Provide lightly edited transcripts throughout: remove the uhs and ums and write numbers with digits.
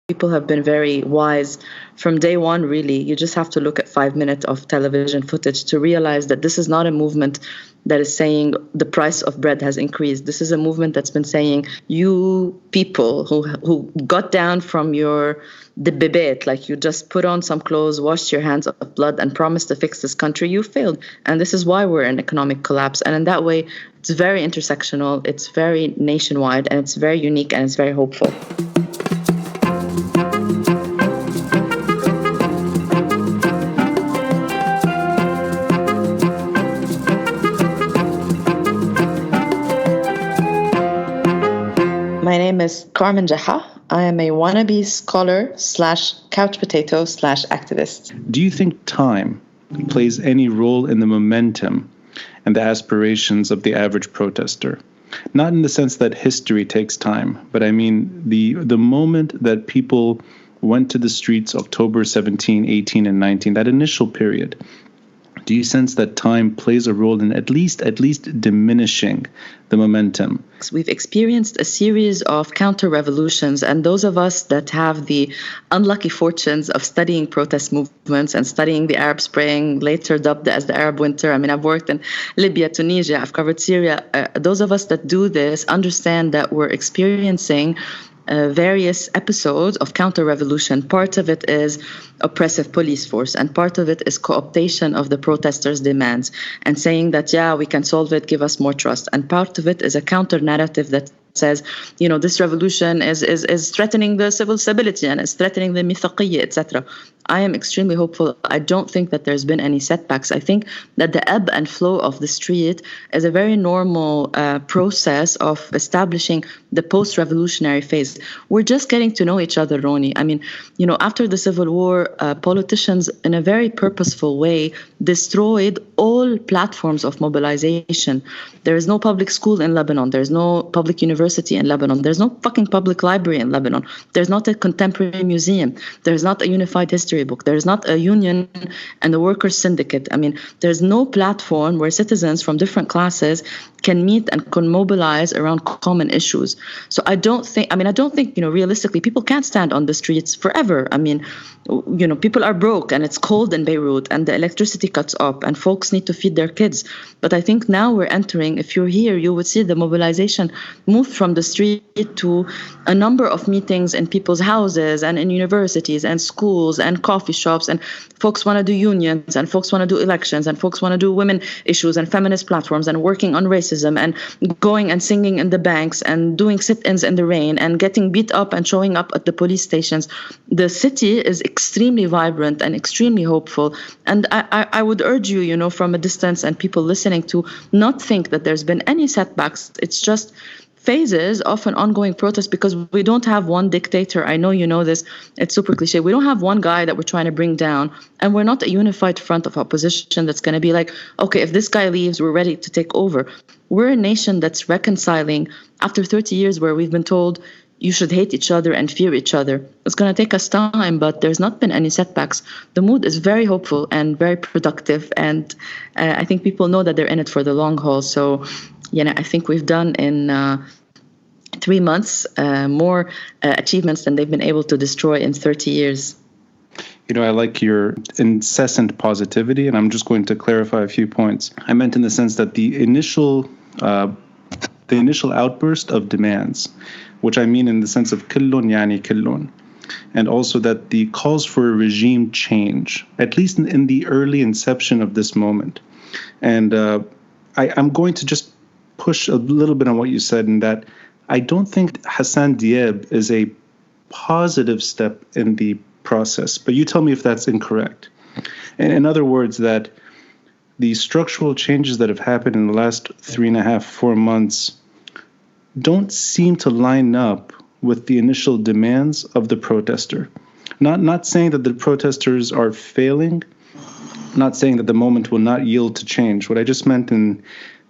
people have been very wise from day one, really. You just have to look at 5 minutes of television footage to realize that this is not a movement that is saying the price of bread has increased. This is a movement that's been saying, you people who got down from your debate, like you just put on some clothes, washed your hands of blood, and promised to fix this country, you failed. And this is why we're in economic collapse. And in that way, it's very intersectional, it's very nationwide, and it's very unique, and it's very hopeful. My name is Carmen Geha. I am a wannabe scholar / couch potato / activist. Do you think time plays any role in the momentum and the aspirations of the average protester? Not in the sense that history takes time, but I mean the moment that people went to the streets, October 17, 18, and 19, that initial period. Do you sense that time plays a role in at least diminishing the momentum? We've experienced a series of counter-revolutions, and those of us that have the unlucky fortunes of studying protest movements and studying the Arab Spring, later dubbed as the Arab Winter. I mean, I've worked in Libya, Tunisia, I've covered Syria. Those of us that do this understand that we're experiencing various episodes of counter-revolution. Part of it is oppressive police force, and part of it is co-optation of the protesters' demands and saying that, yeah, we can solve it, give us more trust. And part of it is a counter-narrative that says, you know, this revolution is threatening the civil stability and is threatening the mithaqiyya, etc. I am extremely hopeful. I don't think that there's been any setbacks. I think that the ebb and flow of the street is a very normal process of establishing the post-revolutionary phase. We're just getting to know each other, Roni. I mean, you know, after the Civil War, politicians, in a very purposeful way, destroyed all platforms of mobilization. There is no public school in Lebanon. There's no public university in Lebanon. There's no fucking public library in Lebanon. There's not a contemporary museum. There's not a unified history book. There's not a union and a workers' syndicate. I mean, there's no platform where citizens from different classes can meet and can mobilize around common issues. So I don't think, you know, realistically, people can't stand on the streets forever. I mean, you know, people are broke and it's cold in Beirut and the electricity cuts up and folks need to feed their kids. But I think now we're entering, if you're here, you would see the mobilization move from the street to a number of meetings in people's houses and in universities and schools and coffee shops, and folks want to do unions and folks want to do elections and folks want to do women issues and feminist platforms and working on racism and going and singing in the banks and doing sit-ins in the rain and getting beat up and showing up at the police stations. The city is extremely vibrant and extremely hopeful, and I would urge you, you know, from a distance and people listening, to not think that there's been any setbacks. It's just phases of an ongoing protest, because we don't have one dictator. I know you know this. It's super cliche. We don't have one guy that we're trying to bring down, and we're not a unified front of opposition that's going to be like, okay, if this guy leaves, we're ready to take over. We're a nation that's reconciling after 30 years where we've been told you should hate each other and fear each other. It's going to take us time, but there's not been any setbacks. The mood is very hopeful and very productive, and I think people know that they're in it for the long haul. So, you know, I think we've done in 3 months more achievements than they've been able to destroy in 30 years. You know, I like your incessant positivity, and I'm just going to clarify a few points. I meant in the sense that the initial outburst of demands, which I mean in the sense of kullun yani kullun, and also that the calls for a regime change, at least in the early inception of this moment. And I'm going to just push a little bit on what you said, in that I don't think Hassan Diab is a positive step in the process, but you tell me if that's incorrect. And in other words, that the structural changes that have happened in the last 3.5, 4 months don't seem to line up with the initial demands of the protester. Not saying that the protesters are failing, not saying that the moment will not yield to change. What I just meant in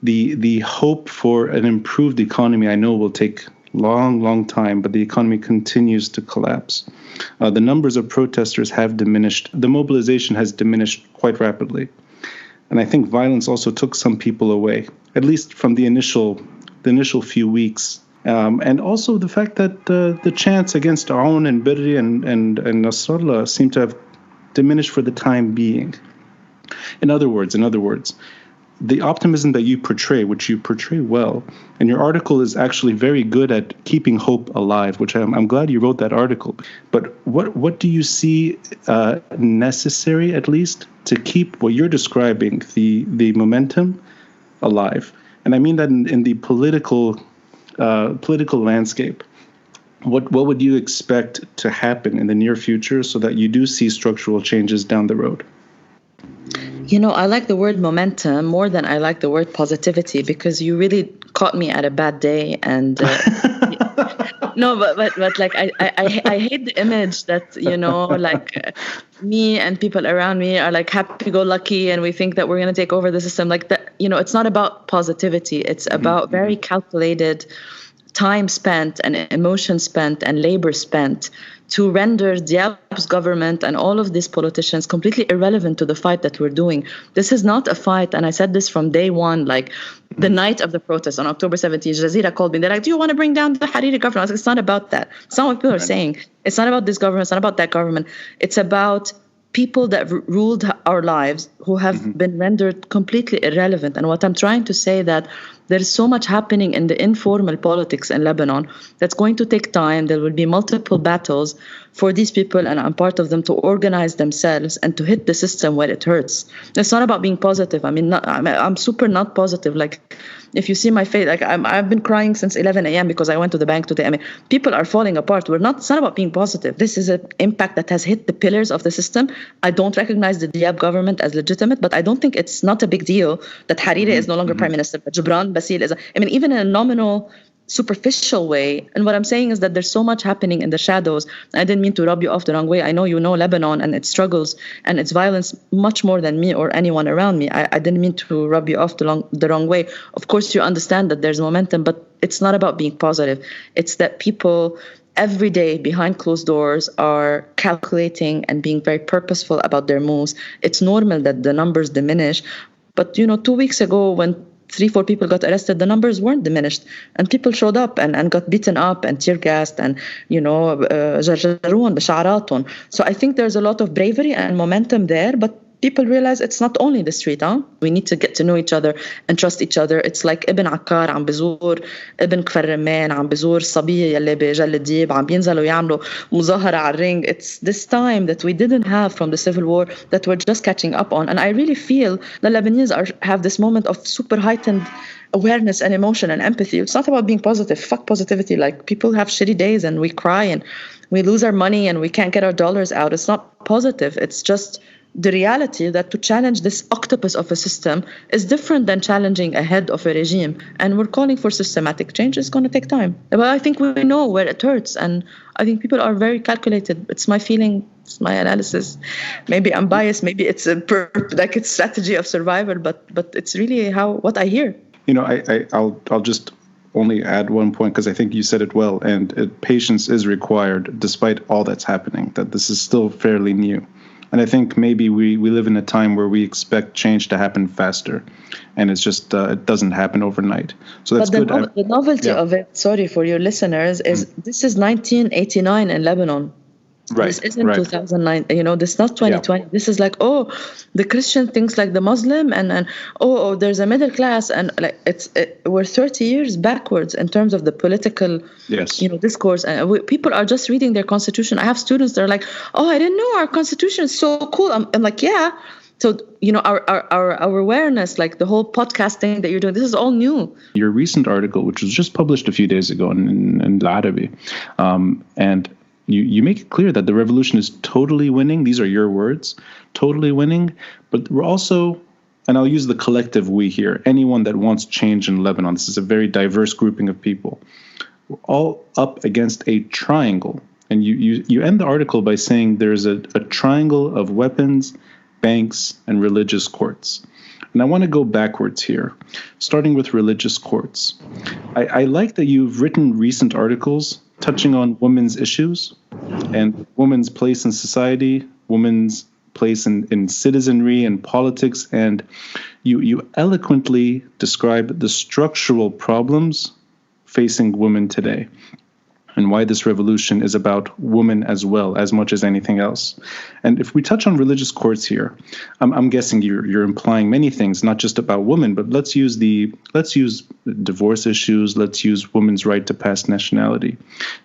the hope for an improved economy, I know will take long time, but the economy continues to collapse. The numbers of protesters have diminished. The mobilization has diminished quite rapidly. And I think violence also took some people away, at least from the initial few weeks. And also the fact that the chants against Aoun and Birri and Nasrallah seem to have diminished for the time being. In other words, the optimism that you portray, which you portray well, and your article is actually very good at keeping hope alive, which I'm glad you wrote that article. But what do you see necessary, at least, to keep what you're describing, the momentum, alive? And I mean that in the political landscape. What would you expect to happen in the near future so that you do see structural changes down the road? I like the word momentum more than I like the word positivity, because you really caught me at a bad day. And no, but like I hate the image that, like me and people around me are like happy-go-lucky and we think that we're going to take over the system. Like that, it's not about positivity. It's about very calculated time spent and emotion spent and labor spent to render Diab's government and all of these politicians completely irrelevant to the fight that we're doing. This is not a fight, and I said this from day one, like the night of the protest on October 17th, Jazeera called me. They're like, do you want to bring down the Hariri government? I was like, it's not about that. It's not what people are saying. It's not about this government. It's not about that government. It's about people that ruled our lives who have been rendered completely irrelevant. And what I'm trying to say that there's so much happening in the informal politics in Lebanon that's going to take time. There will be multiple battles for these people, and I'm part of them, to organize themselves and to hit the system where it hurts. It's not about being positive. I'm super not positive. Like, if you see my face, like I've been crying since 11 a.m. because I went to the bank today. People are falling apart. It's not about being positive. This is an impact that has hit the pillars of the system. I don't recognize the Diab government as legitimate, but I don't think it's not a big deal that Hariri is no longer prime minister, but Gibran Basil is. Even in a nominal, superficial way. And what I'm saying is that there's so much happening in the shadows. I didn't mean to rub you off the wrong way. I know you know Lebanon and its struggles and its violence much more than me or anyone around me. I didn't mean to rub you off the wrong way. Of course, you understand that there's momentum, but it's not about being positive. It's that people every day behind closed doors are calculating and being very purposeful about their moves. It's normal that the numbers diminish. But, 2 weeks ago when 3-4 people got arrested, the numbers weren't diminished, and people showed up and got beaten up and tear gassed and جرجرون بشعراتهم. So I think there's a lot of bravery and momentum there, but people realize it's not only the street. We need to get to know each other and trust each other. It's like Ibn Akkar عم بزور ابن كفر رمان، عم بزور الصبية يلي بجل ديب، عم بينزلوا يعملوا مظاهرة على الرينج. It's this time that we didn't have from the civil war that we're just catching up on. And I really feel the Lebanese have this moment of super heightened awareness and emotion and empathy. It's not about being positive. Fuck positivity. Like, people have shitty days and we cry and we lose our money and we can't get our dollars out. It's not positive. It's just the reality that to challenge this octopus of a system is different than challenging a head of a regime. And we're calling for systematic change. It's going to take time. But I think we know where it hurts. And I think people are very calculated. It's my feeling. It's my analysis. Maybe I'm biased. Maybe it's it's strategy of survival. But it's really what I hear. I'll just only add one point, because I think you said it well. And patience is required despite all that's happening, that this is still fairly new. And I think maybe we live in a time where we expect change to happen faster, and it's just it doesn't happen overnight. So that's good. The novelty of it, sorry for your listeners, is this is 1989 in Lebanon. Right. This isn't 2009. This is not 2020. Yeah. This is like, the Christian thinks like the Muslim, and there's a middle class, and like we're 30 years backwards in terms of the political, discourse. And people are just reading their constitution. I have students that are like, I didn't know our constitution is so cool. I'm like, yeah. So, our awareness, like the whole podcasting that you're doing, this is all new. Your recent article, which was just published a few days ago in Arabi, and you make it clear that the revolution is totally winning. These are your words, totally winning. But we're also, and I'll use the collective we here, anyone that wants change in Lebanon. This is a very diverse grouping of people. We're all up against a triangle. And you end the article by saying there's a triangle of weapons, banks, and religious courts. And I want to go backwards here, starting with religious courts. I like that you've written recent articles touching on women's issues and women's place in society, women's place in citizenry and politics, and you eloquently describe the structural problems facing women today, and why this revolution is about women as well, as much as anything else. And if we touch on religious courts here, I'm guessing you're implying many things, not just about women, but let's use divorce issues, let's use women's right to pass nationality,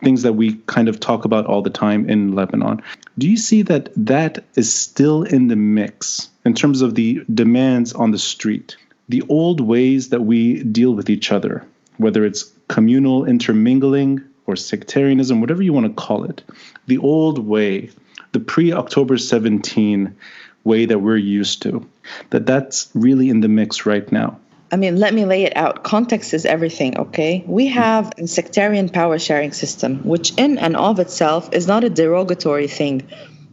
things that we kind of talk about all the time in Lebanon. Do you see that is still in the mix in terms of the demands on the street, the old ways that we deal with each other, whether it's communal intermingling or sectarianism, whatever you want to call it, the old way, the pre-October 17 way that we're used to, that's really in the mix right now? I mean, let me lay it out. Context is everything, okay? We have a sectarian power-sharing system, which in and of itself is not a derogatory thing.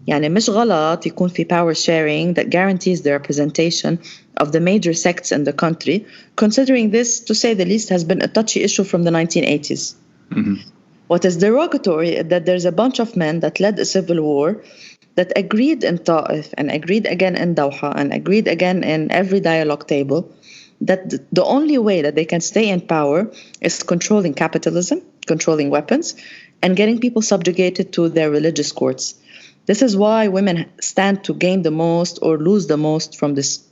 يعني مش غلط يكون في power sharing that guarantees the representation of the major sects in the country, considering this, to say the least, has been a touchy issue from the 1980s. Mm-hmm. What is derogatory is that there's a bunch of men that led a civil war that agreed in Ta'if and agreed again in Doha and agreed again in every dialogue table that the only way that they can stay in power is controlling capitalism, controlling weapons, and getting people subjugated to their religious courts. This is why women stand to gain the most or lose the most from this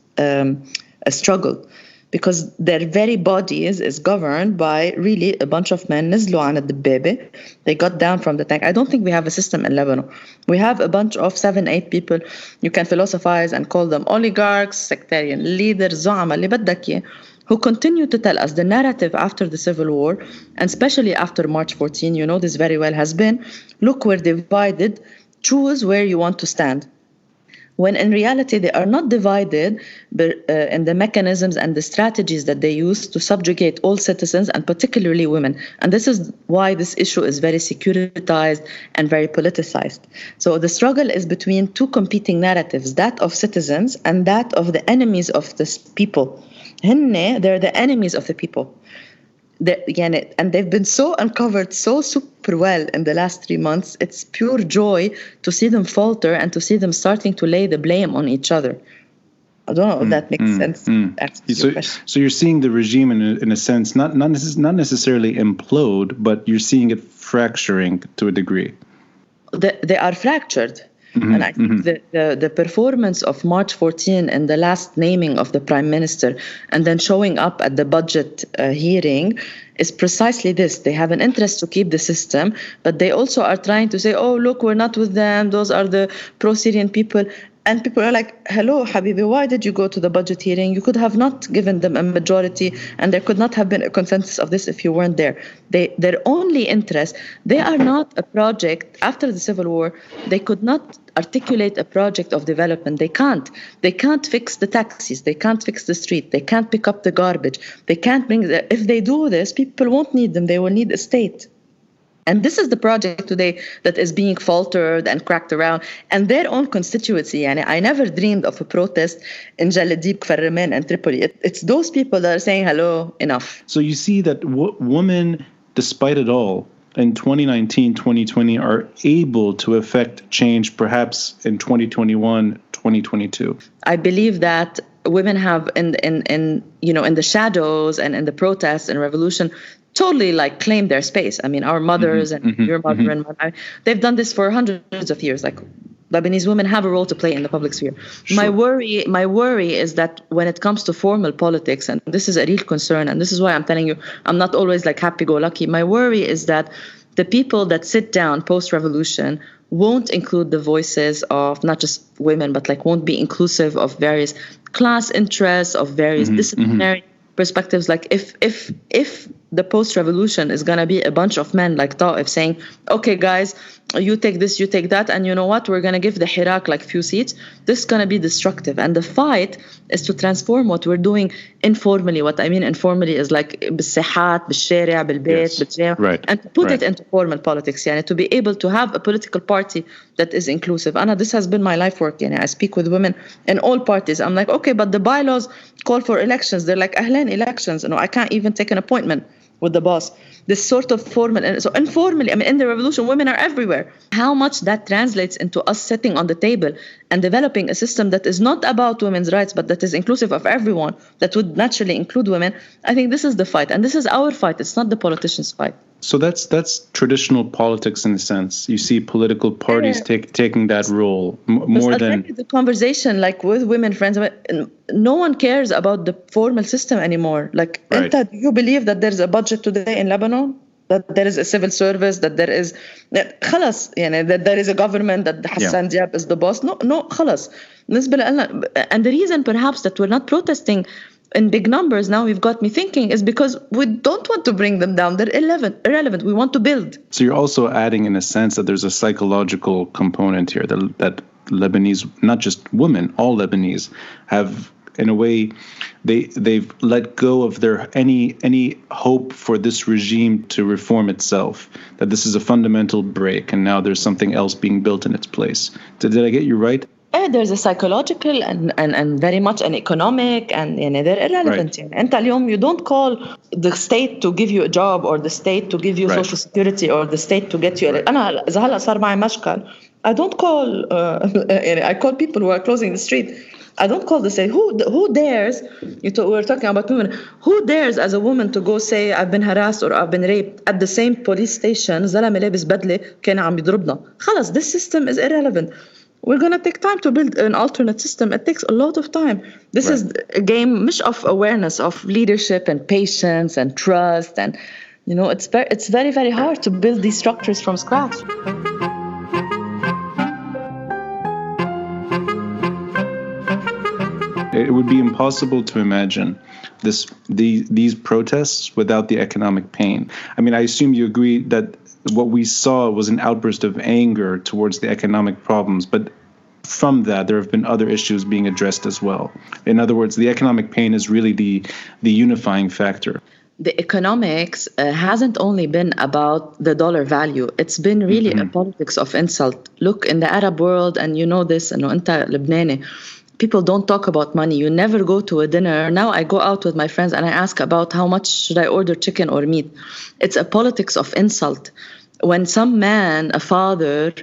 struggle, because their very bodies is governed by really a bunch of men. نزلوا عن الدبابة. They got down from the tank. I don't think we have a system in Lebanon. We have a bunch of 7-8 people. You can philosophize and call them oligarchs, sectarian leaders, زعماء اللي بدك إياه, who continue to tell us the narrative after the civil war, and especially after March 14, you know this very well, has been, look, we're divided, choose where you want to stand. When in reality, they are not divided in the mechanisms and the strategies that they use to subjugate all citizens, and particularly women. And this is why this issue is very securitized and very politicized. So the struggle is between two competing narratives, that of citizens and that of the enemies of this people. They're the enemies of the people. And they've been so uncovered so super well in the last 3 months. It's pure joy to see them falter and to see them starting to lay the blame on each other. I don't know if that makes sense. So you're seeing the regime in a sense, not necessarily implode, but you're seeing it fracturing to a degree. They are fractured. Mm-hmm, and I think the performance of March 14 and the last naming of the prime minister and then showing up at the budget hearing is precisely this. They have an interest to keep the system, but they also are trying to say, oh, look, we're not with them. Those are the pro-Syrian people. And people are like, hello, Habibi, why did you go to the budget hearing? You could have not given them a majority, and there could not have been a consensus of this if you weren't there. Their only interest, they are not a project. After the civil war, they could not articulate a project of development. They can't. They can't fix the taxis. They can't fix the street. They can't pick up the garbage. They can't bring if they do this, people won't need them. They will need a state. And this is the project today that is being faltered and cracked around, and their own constituency. And I never dreamed of a protest in Jaladib, Kfarraman, and Tripoli. It's those people that are saying, hello, enough. So you see that women, despite it all, in 2019, 2020, are able to affect change perhaps in 2021, 2022. I believe that women have in the shadows and in the protests and revolution totally like claimed their space. I mean, our mothers and your mother and mine, they've done this for hundreds of years. Like Lebanese women have a role to play in the public sphere. Sure. My worry is that when it comes to formal politics, and this is a real concern, and this is why I'm telling you, I'm not always like happy-go-lucky. My worry is that the people that sit down post-revolution won't include the voices of not just women, but like won't be inclusive of various class interests, of various disciplinary perspectives. Like if the post-revolution is going to be a bunch of men like Ta'if saying, okay, guys, you take this, you take that, and you know what, we're going to give the Hirak like few seats, this is going to be destructive. And the fight is to transform what we're doing informally. What I mean informally is like بالساحات, بالشارع, بالبيت, بالجامع, and to put it into formal politics, يعني, to be able to have a political party that is inclusive. Anna, this has been my life work. Yani, I speak with women in all parties. I'm like, okay, but the bylaws call for elections. They're like, ahlan, elections. I can't even take an appointment. with the boss. This sort of formal, and so informally, I mean, in the revolution, women are everywhere. How much that translates into us sitting on the table and developing a system that is not about women's rights, but that is inclusive of everyone, that would naturally include women. I think this is the fight, and this is our fight. It's not the politicians' fight. So that's traditional politics in a sense. You see political parties taking that role more than the conversation, like with women friends. No one cares about the formal system anymore. Like, right. Do you believe that there's a budget today in Lebanon? That there is a civil service? That there is, خلاص, that there is a government? That Hassan Diab is the boss? No, خلاص. And the reason perhaps that we're not protesting in big numbers now, you've got me thinking, is because we don't want to bring them down. They're irrelevant. We want to build. So you're also adding, in a sense, that there's a psychological component here, that Lebanese, not just women, all Lebanese, have, in a way, they've let go of their any hope for this regime to reform itself, that this is a fundamental break, and now there's something else being built in its place. Did I get you right? There's a psychological and very much an economic, and they're irrelevant. Right. And اليوم, you don't call the state to give you a job, or the state to give you social security, or the state to get you. أنا إذا هلا صار معي مشكل, I don't call. I call people who are closing the street. I don't call the state. Who dares? We're talking about women. Who dares as a woman to go say I've been harassed or I've been raped at the same police station? زلمة لابس بدلة كان عم يضربنا. خلاص, this system is irrelevant. We're going to take time to build an alternate system. It takes a lot of time. This is a game مش of awareness, of leadership and patience and trust. And, it's very, very hard to build these structures from scratch. It would be impossible to imagine these protests without the economic pain. I mean, I assume you agree that what we saw was an outburst of anger towards the economic problems, but from that, there have been other issues being addressed as well. In other words, the economic pain is really the unifying factor. The economics hasn't only been about the dollar value. It's been really a politics of insult. Look, in the Arab world, and you know this, أنت لبناني, people don't talk about money. You never go to a dinner. Now I go out with my friends and I ask about how much should I order, chicken or meat. It's a politics of insult. When some man, a father,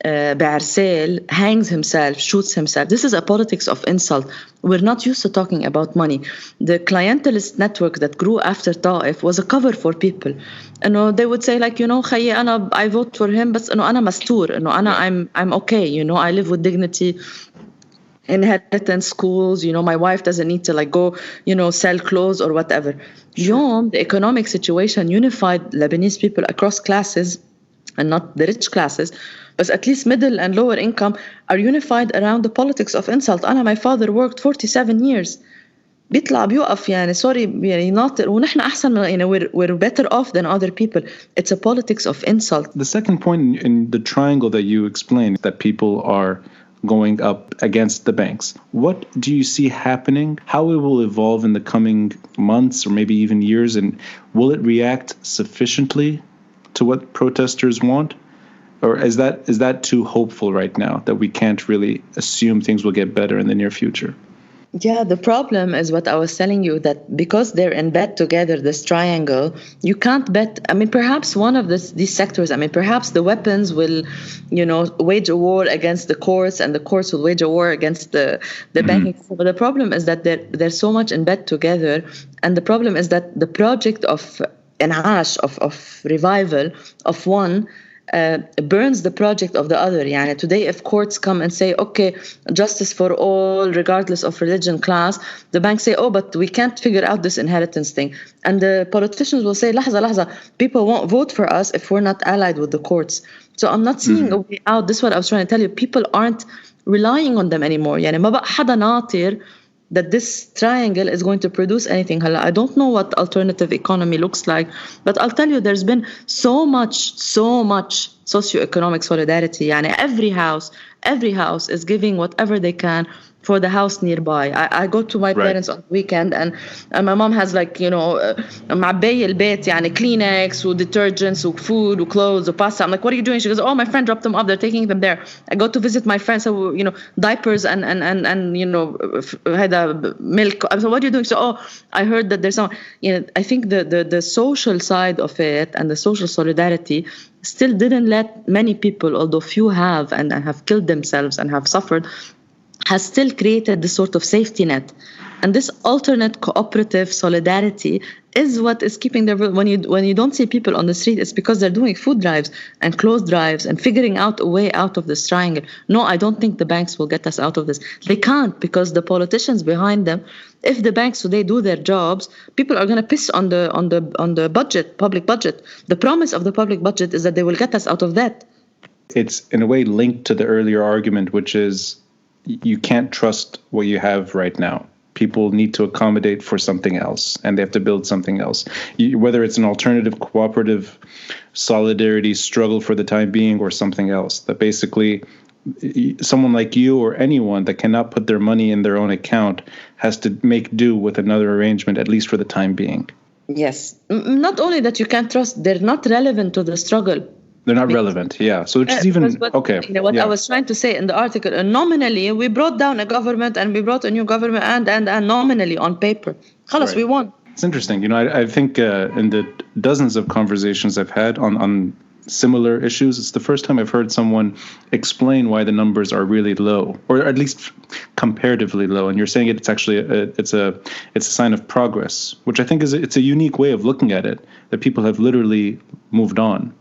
بعرسال, hangs himself, shoots himself, this is a politics of insult. We're not used to talking about money. The clientelist network that grew after Taif was a cover for people. They would say, like, خيي I vote for him, but أنا مستور. I'm okay. I live with dignity. Inheritance, schools, my wife doesn't need to go, sell clothes or whatever. The economic situation unified Lebanese people across classes, and not the rich classes, but at least middle and lower income are unified around the politics of insult. My father worked 47 years. بيطلع بيوقف sorry يناطر ونحن أحسن we're better off than other people. It's a politics of insult. The second point in the triangle that you explained, that people are going up against the banks. What do you see happening? How it will evolve in the coming months or maybe even years? And will it react sufficiently to what protesters want? Or is that too hopeful right now, that we can't really assume things will get better in the near future? Yeah, the problem is what I was telling you, that because they're in bed together, this triangle, you can't bet. I mean, perhaps one of these sectors, perhaps the weapons will, wage a war against the courts, and the courts will wage a war against the banking system. But the problem is that they're so much in bed together. And the problem is that the project of en'ash, of revival of one, burns the project of the other. Today, if courts come and say, okay, justice for all, regardless of religion, class, the banks say, oh, but we can't figure out this inheritance thing. And the politicians will say, لحظة, people won't vote for us if we're not allied with the courts. So I'm not seeing a way out. This is what I was trying to tell you. People aren't relying on them anymore. ما بقى حدا ناطر that this triangle is going to produce anything. I don't know what alternative economy looks like, but I'll tell you, there's been so much socioeconomic solidarity. يعني every house is giving whatever they can for the house nearby. I go to my parents on the weekend and my mom has like, معبية البيت يعني Kleenex و detergents و food و clothes و pasta. I'm like, what are you doing? She goes, oh, my friend dropped them off. They're taking them there. I go to visit my friends, so, diapers and هذا milk. So what are you doing? So, I heard that there's some, I think the social side of it and the social solidarity still didn't let many people, although few have and have killed themselves and have suffered, has still created this sort of safety net. And this alternate cooperative solidarity is what is keeping when you don't see people on the street, it's because they're doing food drives and clothes drives and figuring out a way out of this triangle. No, I don't think the banks will get us out of this. They can't, because the politicians behind them, if the banks today do their jobs, people are going to piss on the budget, public budget. The promise of the public budget is that they will get us out of debt. It's in a way linked to the earlier argument, which is you can't trust what you have right now. People need to accommodate for something else, and they have to build something else. Whether it's an alternative, cooperative, solidarity struggle for the time being, or something else, that basically someone like you or anyone that cannot put their money in their own account has to make do with another arrangement, at least for the time being. Yes. Not only that you can't trust, they're not relevant to the struggle. They're not relevant, yeah. So it's even, okay. I was trying to say in the article, nominally, we brought down a government and we brought a new government and nominally on paper. Khalas, we won. It's interesting. I think in the dozens of conversations I've had on similar issues, it's the first time I've heard someone explain why the numbers are really low, or at least comparatively low. And you're saying it's actually it's a sign of progress, which I think it's a unique way of looking at it, that people have literally moved on.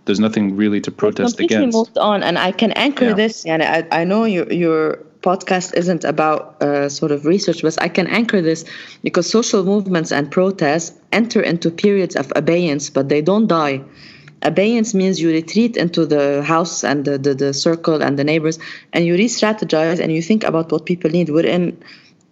There's nothing really to protest against. Completely moved on, and I can anchor this. And I know your podcast isn't about sort of research, but I can anchor this because social movements and protests enter into periods of abeyance, but they don't die. Abeyance means you retreat into the house and the circle and the neighbors, and you re-strategize and you think about what people need. We're in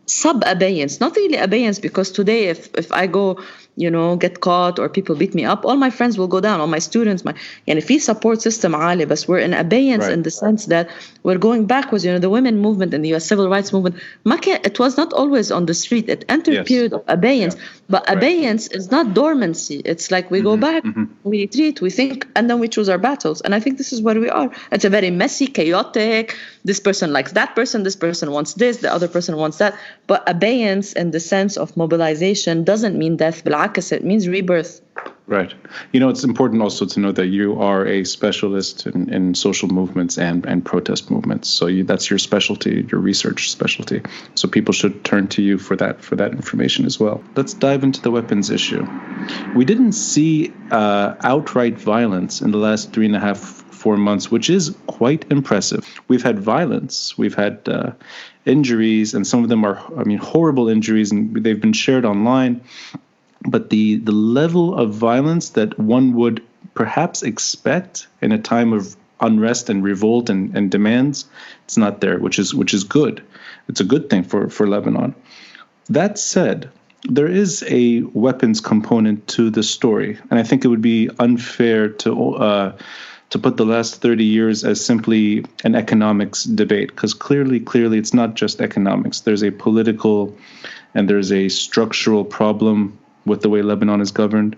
sub-abeyance, not really abeyance, because today if I go, get caught or people beat me up, all my friends will go down, all my students, and if we support system عالي, but we're in abeyance in the sense that we're going backwards. The women movement and the US civil rights movement, it was not always on the street. It entered a period of abeyance, but abeyance is not dormancy. It's like we go back, we retreat, we think, and then we choose our battles. And I think this is where we are. It's a very messy, chaotic, this person likes that person, this person wants this, the other person wants that. But abeyance in the sense of mobilization doesn't mean death. It means rebirth. Right. It's important also to know that you are a specialist in social movements and protest movements. So that's your specialty, your research specialty. So people should turn to you for that information as well. Let's dive into the weapons issue. We didn't see outright violence in the last 3.5-4 months, which is quite impressive. We've had violence. We've had injuries, and some of them are, horrible injuries, and they've been shared online. But the level of violence that one would perhaps expect in a time of unrest and revolt and demands, it's not there, which is good. It's a good thing for Lebanon. That said, there is a weapons component to the story, and I think it would be unfair to put the last 30 years as simply an economics debate, because clearly it's not just economics. There's a political and there's a structural problem with the way Lebanon is governed.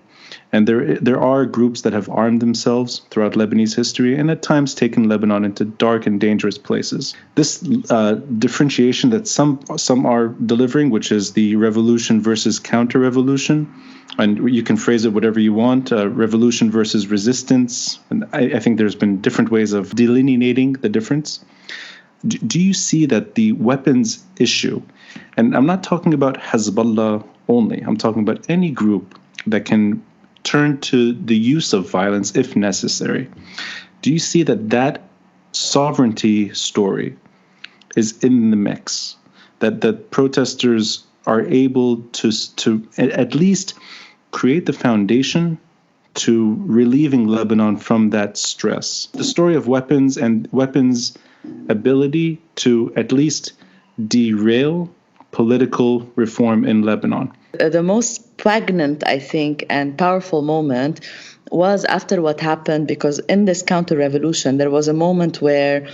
And there are groups that have armed themselves throughout Lebanese history and at times taken Lebanon into dark and dangerous places. This differentiation that some are delivering, which is the revolution versus counter-revolution, and you can phrase it whatever you want, revolution versus resistance. And I think there's been different ways of delineating the difference. Do you see that the weapons issue, and I'm not talking about Hezbollah only, I'm talking about any group that can turn to the use of violence if necessary. Do you see that sovereignty story is in the mix? That protesters are able to at least create the foundation to relieving Lebanon from that stress? The story of weapons and weapons' ability to at least derail political reform in Lebanon? The most poignant, I think, and powerful moment was after what happened, because in this counter-revolution, there was a moment where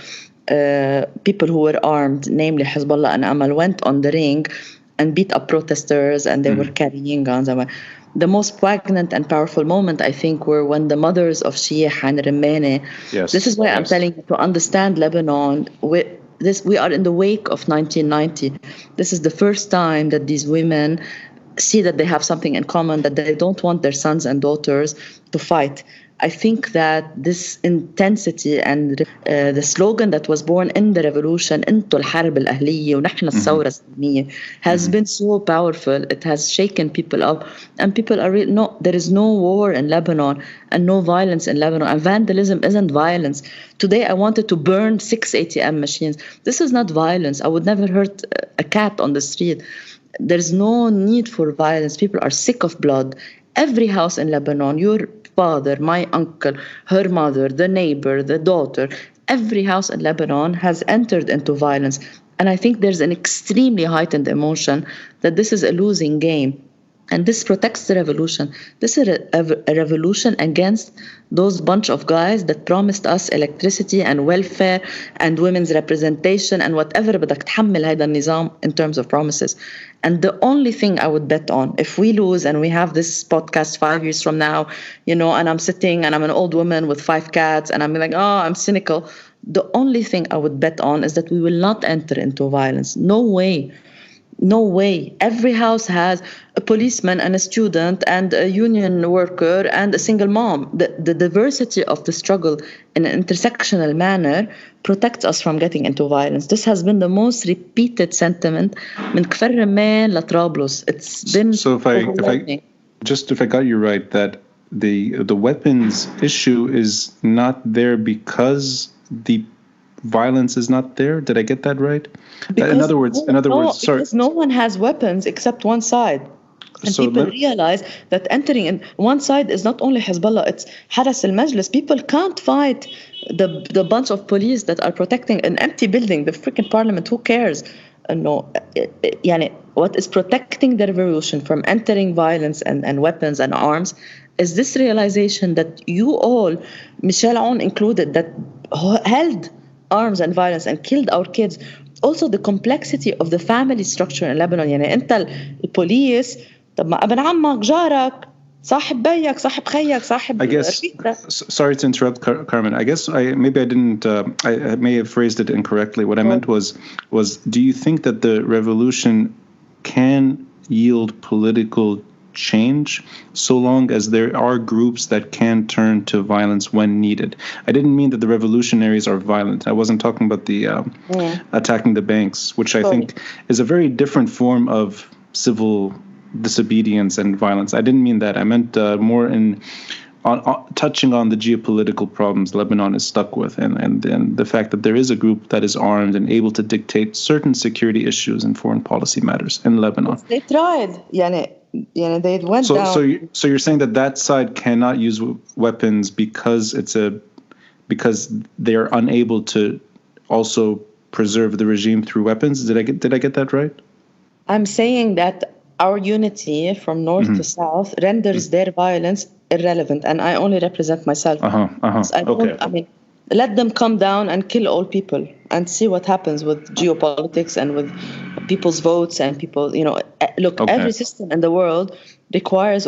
people who were armed, namely Hezbollah and Amal, went on the ring and beat up protesters, and they were carrying guns. The most poignant and powerful moment, I think, were when the mothers of Shia and Remene. Yes. This is why I'm telling you, to understand Lebanon, we are in the wake of 1990. This is the first time that these women see that they have something in common, that they don't want their sons and daughters to fight. I think that this intensity and the slogan that was born in the revolution, "Intu الحرب الأهلية ونحن الثورة السلمية," has been so powerful. It has shaken people up, and people are no. There is no war in Lebanon and no violence in Lebanon, and vandalism isn't violence. Today, I wanted to burn 6 ATM machines. This is not violence. I would never hurt a cat on the street. There's no need for violence. People are sick of blood. Every house in Lebanon, your father, my uncle, her mother, the neighbor, the daughter, every house in Lebanon has entered into violence. And I think there's an extremely heightened emotion that this is a losing game. And this protects the revolution. This is a revolution against those bunch of guys that promised us electricity and welfare and women's representation and whatever بدك تحمل هذا النظام in terms of promises. And the only thing I would bet on, if we lose and we have this podcast 5 years from now, and I'm sitting and I'm an old woman with 5 cats and I'm like, I'm cynical. The only thing I would bet on is that we will not enter into violence. No way. No way. Every house has a policeman and a student and a union worker and a single mom. The diversity of the struggle in an intersectional manner protects us from getting into violence. This has been the most repeated sentiment من كفر رمان لطرابلس. It's been so if I got you right, that the weapons issue is not there because the violence is not there. Did I get that right? In other words, sorry. Because no one has weapons except one side. And so people realize that entering in one side is not only Hezbollah, it's Haras al-Majlis. People can't fight the bunch of police that are protecting an empty building, the freaking parliament. Who cares? No, what is protecting the revolution from entering violence and weapons and arms is this realization that you all, Michel Aoun included, that held arms and violence and killed our kids. Also the complexity of the family structure in Lebanon. أنت البوليس طب ما ابن عمك جارك صاحب بيك صاحب خيك صاحب I guess sorry to interrupt, Carmen. I guess I may have phrased it incorrectly. What I meant was do you think that the revolution can yield political change so long as there are groups that can turn to violence when needed? I didn't mean that the revolutionaries are violent. I wasn't talking about the attacking the banks, which I think is a very different form of civil disobedience and violence. I didn't mean that. I meant more in touching on the geopolitical problems Lebanon is stuck with, and the fact that there is a group that is armed and able to dictate certain security issues and foreign policy matters in Lebanon. They tried. They went down. So you're saying that side cannot use weapons because because they are unable to also preserve the regime through weapons. Did I get that right? I'm saying that our unity from north to south renders their violence irrelevant, and I only represent myself. Let them come down and kill all people and see what happens with geopolitics and with people's votes and people. Every system in the world requires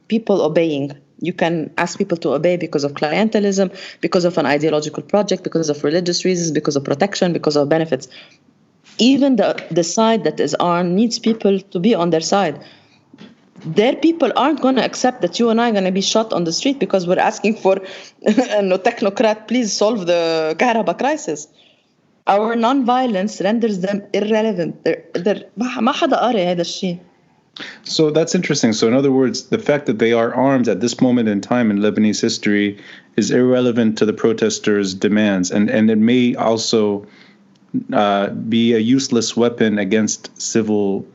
people obeying. You can ask people to obey because of clientelism, because of an ideological project, because of religious reasons, because of protection, because of benefits. Even the side that is armed needs people to be on their side. Their people aren't going to accept that you and I are going to be shot on the street because we're asking for no technocrat, please solve the Kahraba crisis. Our non-violence renders them irrelevant. ما حدا قاري هذا الشيء. So that's interesting. So in other words, the fact that they are armed at this moment in time in Lebanese history is irrelevant to the protesters' demands, and it may also be a useless weapon against civil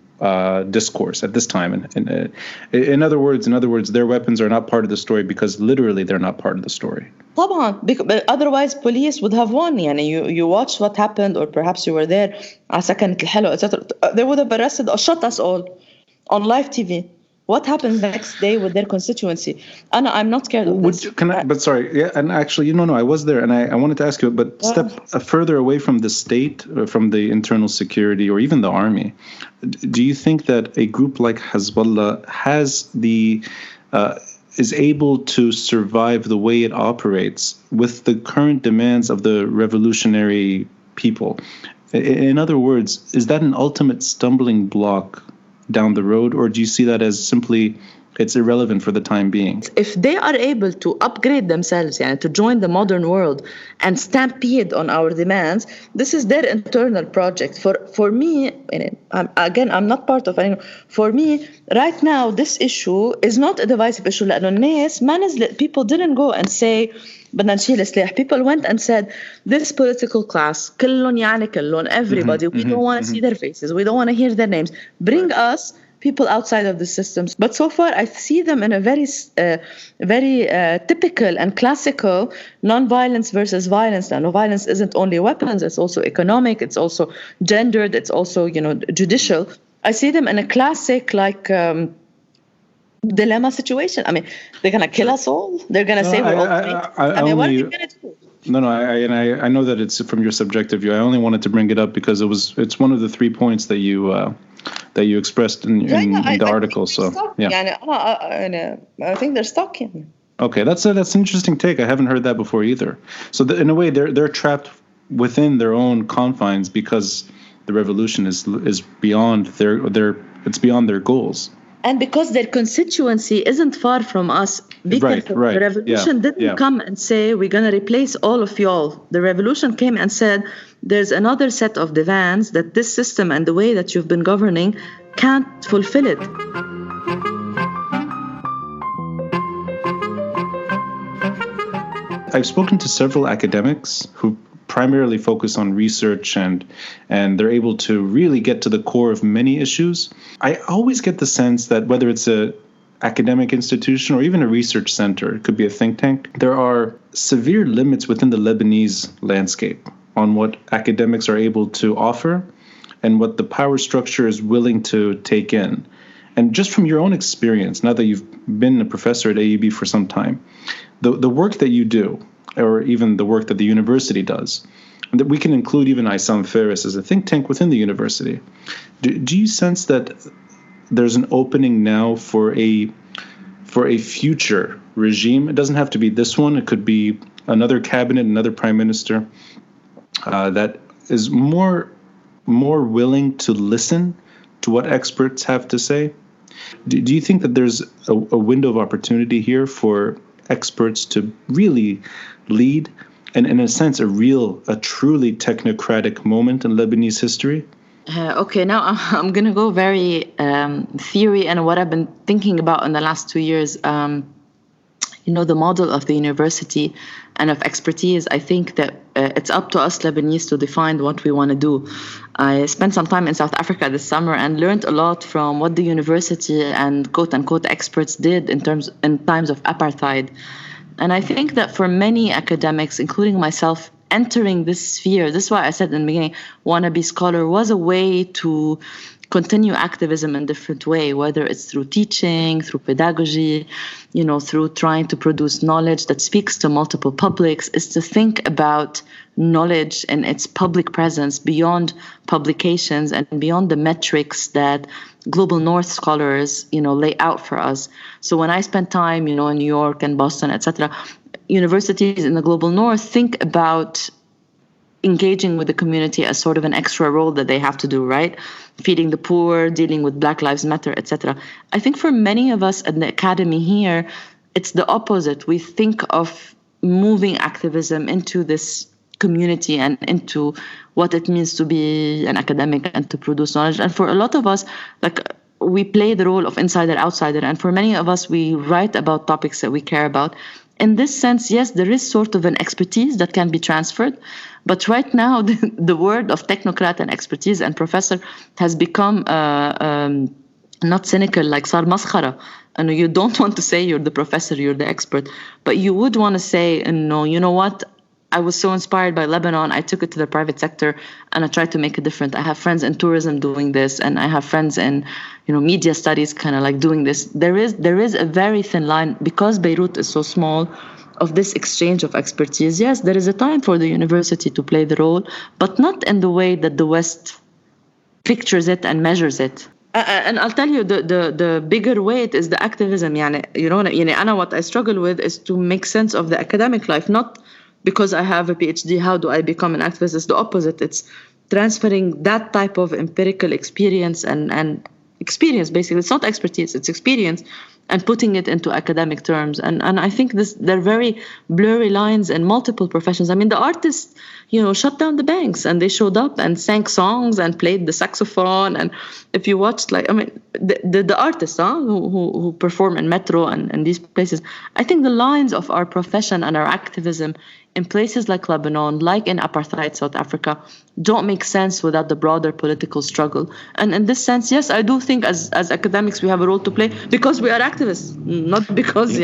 discourse at this time. And in other words, their weapons are not part of the story because literally they're not part of the story. طبعا, otherwise police would have won. يعني you watched what happened, or perhaps you were there على سكنة الحلو, etc. They would have arrested or shot us all on live TV. What happens the next day with their constituency? I'm not scared of this. But sorry, yeah, and actually, no, I was there, and I wanted to ask you, but step further away from the state, from the internal security, or even the army. Do you think that a group like Hezbollah is able to survive the way it operates with the current demands of the revolutionary people? In other words, is that an ultimate stumbling block down the road, or do you see that as simply it's irrelevant for the time being? If they are able to upgrade themselves, to join the modern world and stampede on our demands, this is their internal project. For me, I'm not part of anyone. For me, right now, this issue is not a divisive issue. لأنه الناس ما نزلت, people didn't go and say بدنا نشيل سلاح. People went and said, this political class, كلهم, everybody, we don't want to see their faces, we don't want to hear their names. Bring us people outside of the systems. But so far, I see them in a very typical and classical non-violence versus violence. Now, no, violence isn't only weapons; it's also economic, it's also gendered, it's also judicial. I see them in a classic dilemma situation. I mean, they're gonna kill us all. They're gonna say we're all fake. What are they gonna do? No, I know that it's from your subjective view. I only wanted to bring it up because it's one of the 3 points that you expressed in the article. So yeah, I think they're stuck. Okay, that's an interesting take. I haven't heard that before either. So in a way, they're trapped within their own confines because the revolution is beyond it's beyond their goals. And because their constituency isn't far from us, because the revolution didn't come and say, we're going to replace all of y'all. The revolution came and said, there's another set of demands that this system and the way that you've been governing can't fulfill it. I've spoken to several academics who primarily focus on research and they're able to really get to the core of many issues. I always get the sense that whether it's a academic institution or even a research center, it could be a think tank, there are severe limits within the Lebanese landscape on what academics are able to offer and what the power structure is willing to take in. And just from your own experience, now that you've been a professor at AUB for some time, the work that you do, or even the work that the university does, and that we can include even ISAM Ferris as a think tank within the university. Do you sense that there's an opening now for a future regime? It doesn't have to be this one. It could be another cabinet, another prime minister that is more willing to listen to what experts have to say. Do you think that there's a window of opportunity here for experts to really lead, and in a sense, a truly technocratic moment in Lebanese history? Okay, now I'm going to go very theory and what I've been thinking about in the last 2 years. The model of the university and of expertise, I think that it's up to us Lebanese to define what we want to do. I spent some time in South Africa this summer and learned a lot from what the university and quote-unquote experts did in times of apartheid. And I think that for many academics, including myself, entering this sphere, this is why I said in the beginning, wannabe scholar was a way to continue activism in a different way, whether it's through teaching, through pedagogy, through trying to produce knowledge that speaks to multiple publics, is to think about knowledge and its public presence beyond publications and beyond the metrics that global North scholars, lay out for us. So when I spend time, in New York and Boston, etc., universities in the global North think about engaging with the community as sort of an extra role that they have to do, right? Feeding the poor, dealing with Black Lives Matter, etc. I think for many of us at the academy here, it's the opposite. We think of moving activism into this community and into what it means to be an academic and to produce knowledge. And for a lot of us, we play the role of insider, outsider. And for many of us, we write about topics that we care about. in this sense, yes, there is sort of an expertise that can be transferred. But right now, the word of technocrat and expertise and professor has become not cynical, like صار مسخرة. And you don't want to say you're the professor, you're the expert, but you would want to say, no, you know what? I was so inspired by Lebanon. I took it to the private sector and I tried to make a difference. I have friends in tourism doing this, and I have friends in, media studies kind of like doing this. There is a very thin line because Beirut is so small of this exchange of expertise. Yes, there is a time for the university to play the role, but not in the way that the West pictures it and measures it. And I'll tell you, the bigger weight is the activism. What I struggle with is to make sense of the academic life, not because I have a PhD, how do I become an activist? It's the opposite. It's transferring that type of empirical experience and experience, basically. It's not expertise, it's experience, and putting it into academic terms. And I think there are very blurry lines in multiple professions. I mean, the artists, shut down the banks, and they showed up and sang songs and played the saxophone. And if you watched, the artists who perform in Metro and these places, I think the lines of our profession and our activism in places like Lebanon, like in apartheid South Africa, don't make sense without the broader political struggle. And in this sense, yes, I do think as academics we have a role to play because we are activists, not because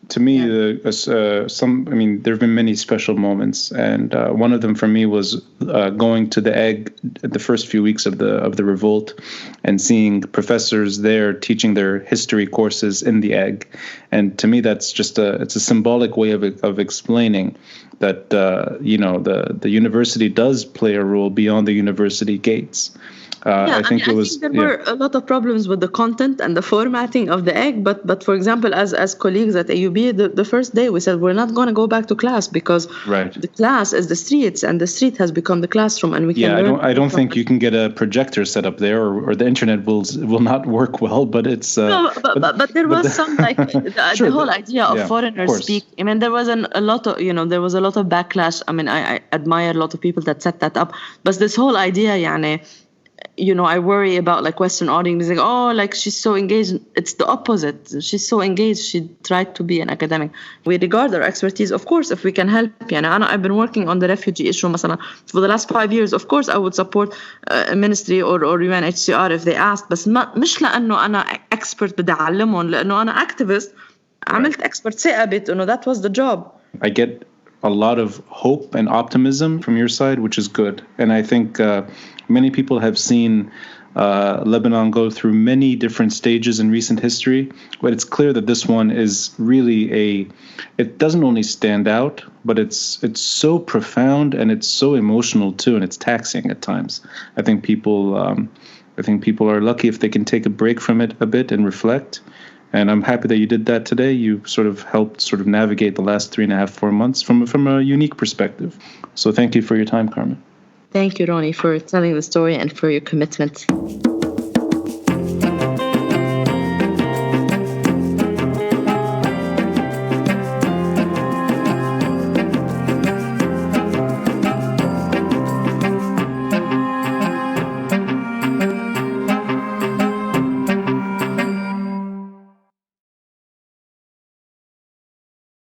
to me, there have been many special moments, and one of them for me was going to the Egg the first few weeks of the revolt, and seeing professors there teaching their history courses in the Egg, and to me that's just it's a symbolic way of explaining that the university does play a role beyond the university gates. I think there were a lot of problems with the content and the formatting of the Egg, but for example, as colleagues at AUB, the first day we said we're not going to go back to class because the class is the streets, and the street has become the classroom, and we can learn. I don't think you can get a projector set up there, or the internet will not work well. But it's but there was some the whole idea of foreigners speak. I mean, there was a lot of backlash. I mean, I admire a lot of people that set that up, but this whole idea, I worry about Western audience like, she's so engaged. It's the opposite. She's so engaged. She tried to be an academic. We regard our expertise, of course, if we can help. I've been working on the refugee issue for the last 5 years. Of course, I would support a ministry or UNHCR if they asked. But مش لأنه أنا expert بدي أعلمهم، لأنه أنا activist عملت expert ثقبت إنه that was the job. I get a lot of hope and optimism from your side, which is good. And I think many people have seen Lebanon go through many different stages in recent history, but it's clear that this one is really it doesn't only stand out, but it's so profound, and it's so emotional too, and it's taxing at times. I think people are lucky if they can take a break from it a bit and reflect. And I'm happy that you did that today. You sort of helped navigate the last 3.5-4 months from a unique perspective. So thank you for your time, Carmen. Thank you, Ronnie, for telling the story and for your commitment.